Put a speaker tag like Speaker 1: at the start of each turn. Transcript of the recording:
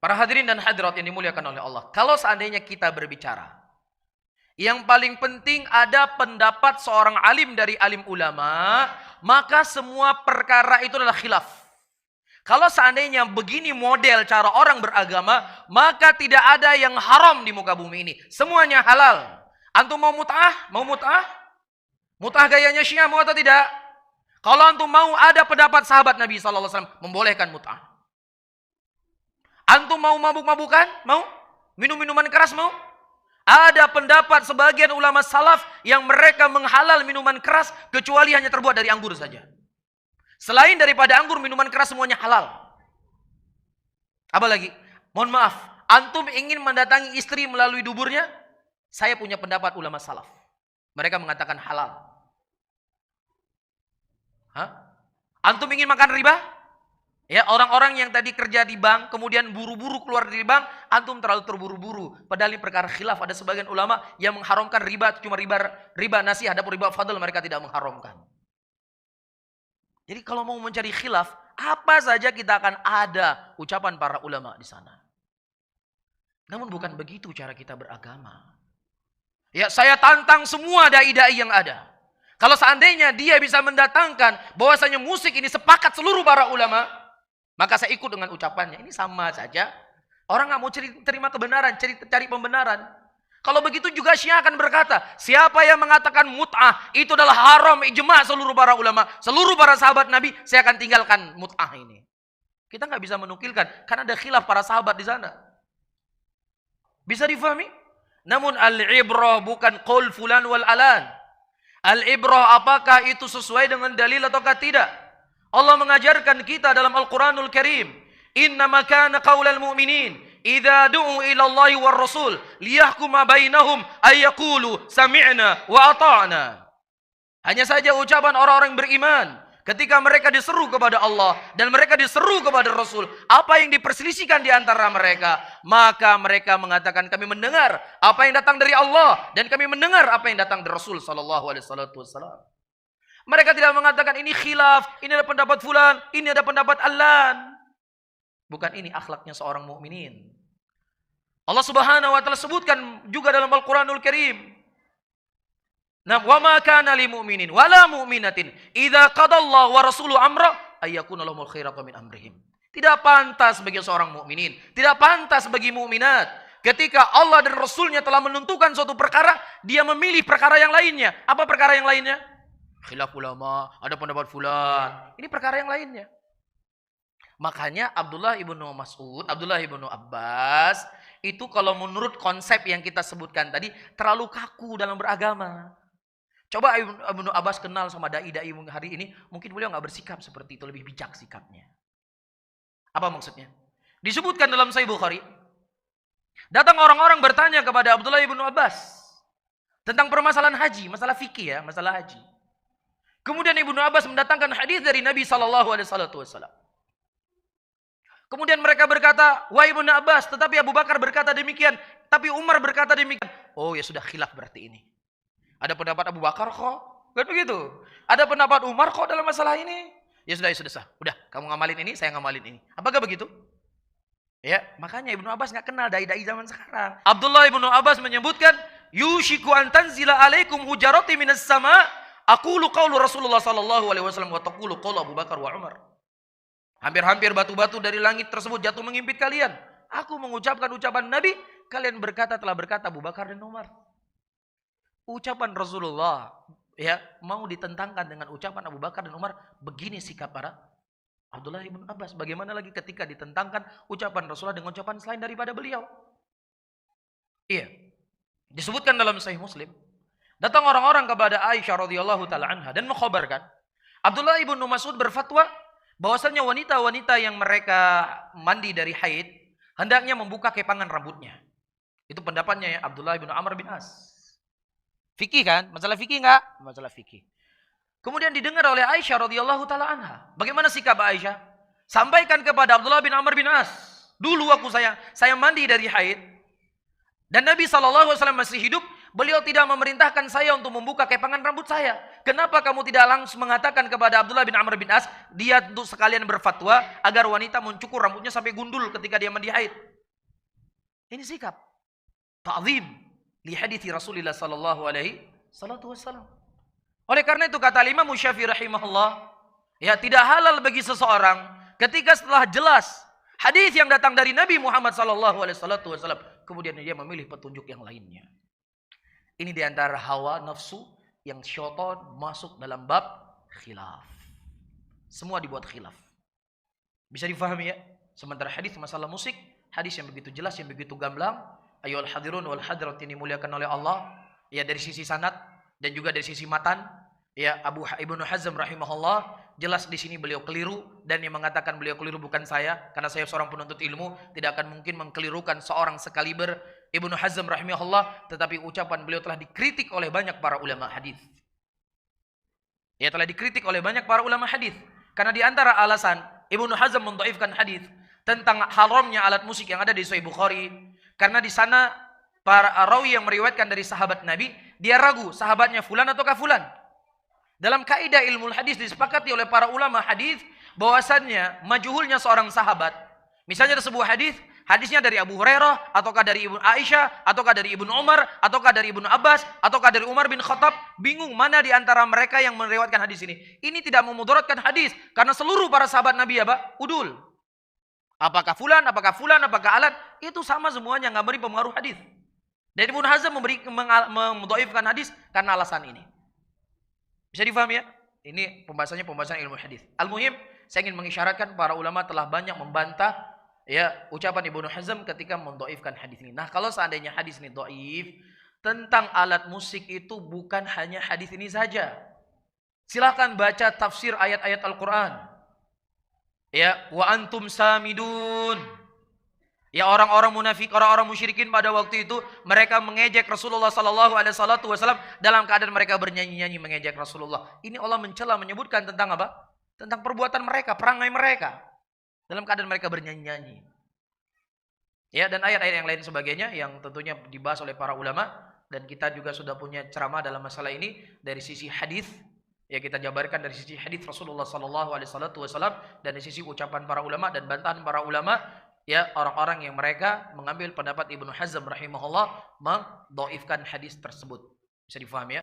Speaker 1: Para hadirin dan hadirat yang dimuliakan oleh Allah. Kalau seandainya kita berbicara, yang paling penting ada pendapat seorang alim dari alim ulama, maka semua perkara itu adalah khilaf. Kalau seandainya begini model cara orang beragama, maka tidak ada yang haram di muka bumi ini. Semuanya halal. Antum mau mut'ah? Mau mut'ah? Mut'ah gayanya Syiah mau atau tidak? Kalau antum mau, ada pendapat sahabat Nabi SAW membolehkan mut'ah. Antum mau mabuk-mabukan? Mau? Minum-minuman keras mau? Ada pendapat sebagian ulama salaf yang mereka menghalal minuman keras kecuali hanya terbuat dari anggur saja. Selain daripada anggur, minuman keras semuanya halal. Apa lagi? Mohon maaf, antum ingin mendatangi istri melalui duburnya? Saya punya pendapat ulama salaf. Mereka mengatakan halal. Hah? Antum ingin makan riba? Ya, orang-orang yang tadi kerja di bank, kemudian buru-buru keluar dari bank, antum terlalu terburu-buru. Padahal ini perkara khilaf. Ada sebagian ulama yang mengharamkan riba, cuma riba nasi, adapun riba fadl mereka tidak mengharamkan. Jadi kalau mau mencari khilaf, apa saja kita akan ada ucapan para ulama di sana. Namun bukan begitu cara kita beragama. Ya, saya tantang semua dai-dai yang ada. Kalau seandainya dia bisa mendatangkan bahwasanya musik ini sepakat seluruh para ulama, maka saya ikut dengan ucapannya. Ini sama saja. Orang nggak mau terima kebenaran, cari pembenaran. Kalau begitu juga Syiah akan berkata, siapa yang mengatakan mut'ah itu adalah haram ijma' seluruh para ulama, seluruh para sahabat Nabi, saya akan tinggalkan mut'ah ini. Kita nggak bisa menukilkan karena ada khilaf para sahabat di sana. Bisa difahami? Namun al-ibrah bukan qaul fulan wal alan. Al-ibrah apakah itu sesuai dengan dalil ataukah tidak? Allah mengajarkan kita dalam Al-Quranul Karim, innama kana qaulal mu'minin idza du'u ila Allahi war Rasul liyahkuma bainahum ay yaqulu sami'na wa ata'na. Hanya saja ucapan orang-orang beriman ketika mereka diseru kepada Allah dan mereka diseru kepada Rasul, apa yang diperselisihkan di antara mereka, maka mereka mengatakan kami mendengar apa yang datang dari Allah dan kami mendengar apa yang datang dari Rasul sallallahu alaihi wasallam. Mereka tidak mengatakan ini khilaf, ini ada pendapat fulan, ini ada pendapat allan. Bukan ini akhlaknya seorang mukminin. Allah Subhanahu wa taala sebutkan juga dalam Al-Qur'anul Karim. Nah, wa ma kana lil mu'minin wala mu'minatin idza qadallahu wa rasuluhu amra ay yakuna lahumul khiyaratu min amrihim. Tidak pantas bagi seorang mukminin, tidak pantas bagi mukminat ketika Allah dan Rasulnya telah menentukan suatu perkara, dia memilih perkara yang lainnya. Apa perkara yang lainnya? Khilaf ulama, ada pendapat fulan. Ini perkara yang lainnya. Makanya Abdullah ibnu Mas'ud, Abdullah ibnu Abbas, itu kalau menurut konsep yang kita sebutkan tadi, terlalu kaku dalam beragama. Coba Ibnu Abbas kenal sama dai-dai hari ini, mungkin beliau nggak bersikap seperti itu, lebih bijak sikapnya. Apa maksudnya? Disebutkan dalam Sahih Bukhari, datang orang-orang bertanya kepada Abdullah ibnu Abbas tentang permasalahan haji, masalah fikih ya, masalah haji. Kemudian Ibnu Abbas mendatangkan hadis dari Nabi SAW. Kemudian mereka berkata, wahai Ibnu Abbas, tetapi Abu Bakar berkata demikian, tapi Umar berkata demikian. Oh ya sudah, khilaf berarti ini. Ada pendapat Abu Bakar kok, kan begitu. Ada pendapat Umar kok dalam masalah ini. Ya sudah, udah kamu ngamalin ini, saya ngamalin ini. Apakah begitu? Ya, makanya Ibnu Abbas nggak kenal dai-dai zaman sekarang. Abdullah ibnu Abbas menyebutkan, yushiku an tanzila alaikum hujarati minas sama. Aqulu qaulu Rasulullah sallallahu alaihi wasallam wa taqulu qaulu Abu Bakar wa Umar. Hampir-hampir batu-batu dari langit tersebut jatuh mengimpit kalian. Aku mengucapkan ucapan Nabi, kalian telah berkata Abu Bakar dan Umar. Ucapan Rasulullah ya mau ditentangkan dengan ucapan Abu Bakar dan Umar, begini sikap para Abdullah ibn Abbas. Bagaimana lagi ketika ditentangkan ucapan Rasulullah dengan ucapan selain daripada beliau? Iya. Disebutkan dalam Sahih Muslim, datang orang-orang kepada Aisyah radhiyallahu taala anha dan mengkhabarkan Abdullah ibn Mas'ud berfatwa bahwasanya wanita-wanita yang mereka mandi dari haid hendaknya membuka kepangan rambutnya. Itu pendapatnya ya Abdullah ibn Amr bin As. Fikih kan? Masalah fikih enggak? Masalah fikih. Kemudian didengar oleh Aisyah radhiyallahu taala anha. Bagaimana sikap Aisyah? Sampaikan kepada Abdullah bin Amr bin As. Dulu saya mandi dari haid dan Nabi SAW masih hidup. Beliau tidak memerintahkan saya untuk membuka kepangan rambut saya. Kenapa kamu tidak langsung mengatakan kepada Abdullah bin Amr bin As, dia untuk sekalian berfatwa agar wanita mencukur rambutnya sampai gundul ketika dia mandi haid? Ini sikap ta'zim li hadithi Rasulullah sallallahu alaihi wasallam. Oleh karena itu kata Imam Syafi'i rahimahullah, ya tidak halal bagi seseorang ketika setelah jelas hadis yang datang dari Nabi Muhammad sallallahu alaihi wasallam kemudian dia memilih petunjuk yang lainnya. Ini diantara hawa nafsu yang syaitan masuk dalam bab khilaf. Semua dibuat khilaf. Bisa difahami ya? Sementara hadis masalah musik, hadis yang begitu jelas, yang begitu gamblang, ayyuhal hadirun wal hadirat ini dimuliakan oleh Allah, ya dari sisi sanad dan juga dari sisi matan, ya Ibnu Hazm rahimahullah jelas di sini beliau keliru, dan yang mengatakan beliau keliru bukan saya, karena saya seorang penuntut ilmu, tidak akan mungkin mengkelirukan seorang sekaliber Ibnu Hazm rahimahullah, tetapi ucapan beliau telah dikritik oleh banyak para ulama hadis. Ya telah dikritik oleh banyak para ulama hadis, karena di antara alasan Ibnu Hazm mendhaifkan hadis tentang haramnya alat musik yang ada di Sahih Bukhari, karena di sana para rawi yang meriwayatkan dari sahabat Nabi, dia ragu sahabatnya fulan ataukah fulan. Dalam kaidah ilmu hadis disepakati oleh para ulama hadis bahwasannya majhulnya seorang sahabat, misalnya ada sebuah hadis, hadisnya dari Abu Hurairah, ataukah dari Ibnu Aisyah, ataukah dari Ibnu Umar, ataukah dari Ibnu Abbas, ataukah dari Umar bin Khattab, bingung mana di antara mereka yang meriwayatkan hadis ini. Ini tidak memudaratkan hadis, karena seluruh para sahabat Nabi udul. Apakah fulan, apakah alat, itu sama semuanya, nggak beri pengaruh hadis. Dan Ibnu Hazm mendhaifkan hadis karena alasan ini. Bisa difahami ya? Ini pembahasan ilmu hadis. Al-muhim, saya ingin mengisyaratkan para ulama telah banyak membantah ya ucapan Ibnu Hazm ketika mendhaifkan hadis ini. Nah, kalau seandainya hadis ini dhaif, tentang alat musik itu bukan hanya hadis ini saja. Silakan baca tafsir ayat-ayat Al-Qur'an. Ya, wa antum samidun. Ya orang-orang munafik, orang-orang musyrikin pada waktu itu mereka mengejek Rasulullah sallallahu alaihi wasallam dalam keadaan mereka bernyanyi-nyanyi mengejek Rasulullah. Ini Allah mencela, menyebutkan tentang apa? Tentang perbuatan mereka, perangai mereka. Dalam keadaan mereka bernyanyi-nyanyi. Ya, dan ayat-ayat yang lain sebagainya yang tentunya dibahas oleh para ulama, dan kita juga sudah punya ceramah dalam masalah ini dari sisi hadis. Ya, kita jabarkan dari sisi hadis Rasulullah sallallahu alaihi wasallam dan dari sisi ucapan para ulama dan bantahan para ulama, ya orang-orang yang mereka mengambil pendapat Ibnu Hazm rahimahullah mendhaifkan hadis tersebut. Bisa difahami ya?